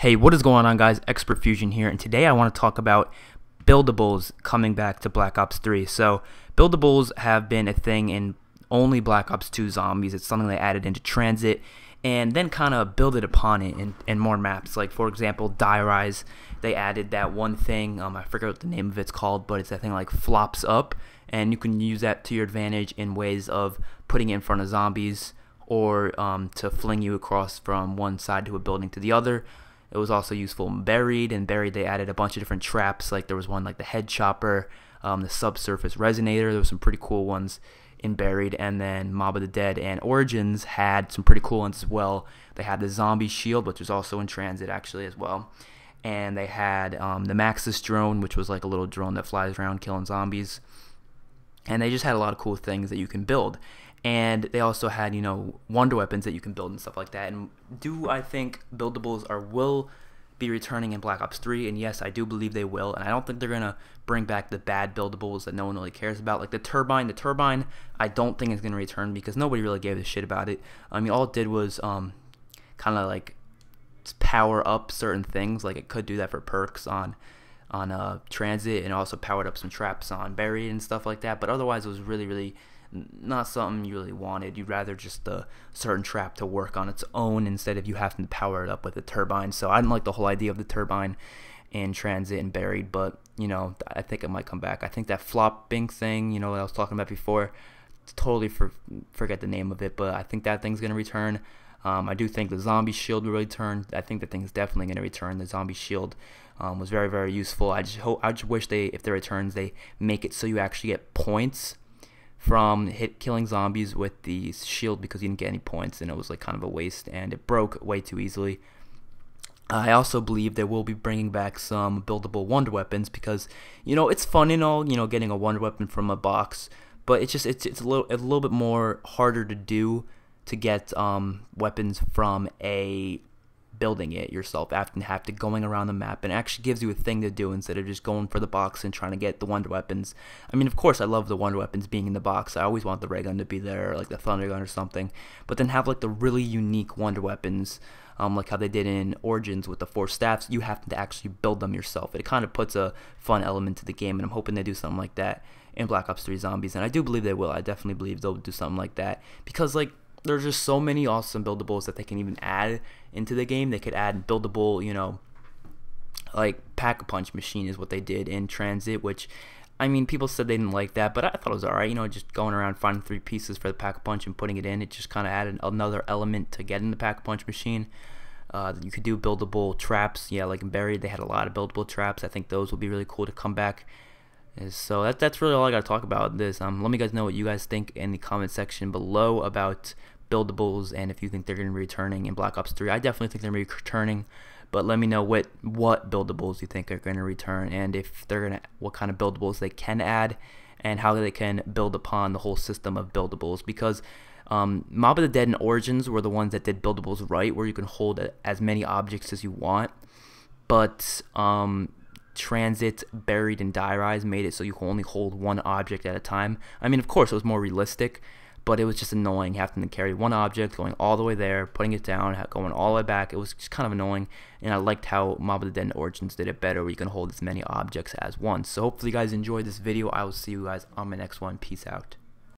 Hey, what is going on, guys? Xpertfusion here, and today I want to talk about buildables coming back to Black Ops 3. So, buildables have been a thing in only Black Ops 2 Zombies. It's something they added into Transit and then kind of builded upon it in more maps. Like, for example, Die Rise, they added that one thing, I forget what the name of it's called, but it's that thing like flops up, and you can use that to your advantage in ways of putting it in front of zombies or to fling you across from one side to a building to the other. It was also useful in Buried. In Buried, they added a bunch of different traps. Like there was one like the head chopper, the subsurface resonator. There were some pretty cool ones in Buried. And then Mob of the Dead and Origins had some pretty cool ones as well. They had the zombie shield, which was also in Transit actually as well. And they had the Maxis drone, which was like a little drone that flies around killing zombies. And they just had a lot of cool things that you can build. And they also had, wonder weapons that you can build and stuff like that. And do I think buildables will be returning in Black Ops 3? And yes, I do believe they will. And I don't think they're going to bring back the bad buildables that no one really cares about. Like the turbine. The turbine, I don't think is going to return because nobody really gave a shit about it. I mean, all it did was kind of like power up certain things. Like it could do that for perks on Transit, and also powered up some traps on Buried and stuff like that. But otherwise, it was really not something you really wanted. You'd rather just a certain trap to work on its own instead of you having to power it up with a turbine. So I didn't like the whole idea of the turbine in Transit and Buried, but I think it might come back. I think that flopping thing, that I was talking about before, totally forget the name of it, but I think that thing's gonna return. I do think the zombie shield will return. I think the thing's definitely gonna return. The zombie shield was very useful. I just wish if they returns, they make it so you actually get points from killing zombies with the shield, because you didn't get any points and it was like kind of a waste and it broke way too easily. I also believe they will be bringing back some buildable wonder weapons because it's fun and all, getting a wonder weapon from a box, but it's a little bit more harder to do to get weapons from building it yourself after going around the map, and it actually gives you a thing to do instead of just going for the box and trying to get the wonder weapons. I mean, of course I love the wonder weapons being in the box. I always want the ray gun to be there, or like the thunder gun or something, but then have like the really unique wonder weapons, like how they did in Origins with the 4 staffs. You have to actually build them yourself. It kind of puts a fun element to the game, and I'm hoping they do something like that in Black Ops 3 Zombies, and I do believe they will. I definitely believe they'll do something like that, because like there's just so many awesome buildables that they can even add into the game. They could add buildable, like Pack-a-Punch machine is what they did in Transit, which, I mean, people said they didn't like that, but I thought it was alright, just going around finding 3 pieces for the Pack-a-Punch and putting it in. It just kind of added another element to getting the Pack-a-Punch machine. You could do buildable traps, like in Buried, they had a lot of buildable traps. I think those will be really cool to come back. So that's really all I got to talk about this. Let me guys know what you guys think in the comment section below about buildables, and if you think they're going to be returning in Black Ops 3. I definitely think they're going to be returning, but let me know what buildables you think are going to return, and if they're going to, what kind of buildables they can add, and how they can build upon the whole system of buildables, because Mob of the Dead and Origins were the ones that did buildables right, where you can hold as many objects as you want, but Transit, Buried, and Die Rise made it so you can only hold one object at a time. I mean, of course it was more realistic, but it was just annoying having to carry one object, going all the way there, putting it down, going all the way back. It was just kind of annoying, and I liked how Mob of the Dead and Origins did it better, where you can hold as many objects as once. So hopefully you guys enjoyed this video. I will see you guys on my next one. Peace out.